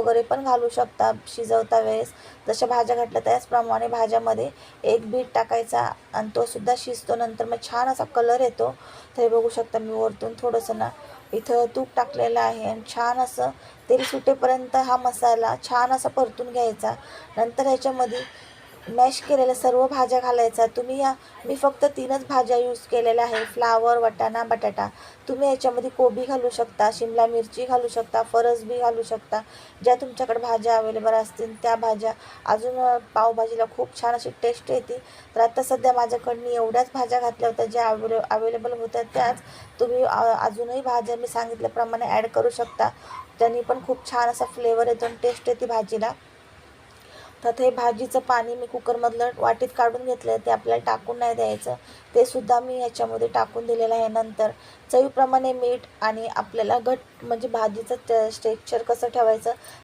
वगैरे पण घालू शकता शिजवता वेळेस. जशा भाज्या घातल्या त्याचप्रमाणे भाज्यामध्ये एक बीट टाकायचा आणि तो सुद्धा शिजतो. नंतर मग छान असा कलर येतो. तर हे बघू शकता मी वरतून थोडंसं ना इथं तूप टाकलेलं आहे आणि छान असं तेल सुटेपर्यंत हा मसाला छान असा परतून घ्यायचा. नंतर ह्याच्यामध्ये मॅश केलेल्या सर्व भाज्या घालायचा. मी फक्त 3च भाज्या यूज केलेल्या आहे, फ्लावर, वाटाणा, बटाटा. तुम्ही याच्यामध्ये कोबी घालू शकता, शिमला मिरची घालू शकता, फरसबी घालू शकता. ज्या तुमच्याकडे भाज्या अवेलेबल असतील त्या भाज्या. अजून पावभाजीला खूप छान अशी टेस्ट येते. तर आता सध्या माझ्याकडून एवढ्याच भाज्या घातल्या होत्या ज्या अवेलेबल होत्या त्याच. तुम्ही अजूनही भाज्या मी सांगितल्याप्रमाणे ॲड करू शकता. त्यांनी पण खूप छान असा फ्लेवर येतो आणि टेस्ट येते भाजीला. तर हे भाजीचं पाणी मी कुकरमधलं वाटीत काढून घेतलं आहे, ते आपल्याला टाकून नाही द्यायचं. ते सुद्धा मी याच्यामध्ये टाकून दिलेलं आहे. नंतर चवीप्रमाणे मीठ आणि आपल्याला म्हणजे भाजीचं टेक्स्चर कसं ठेवायचं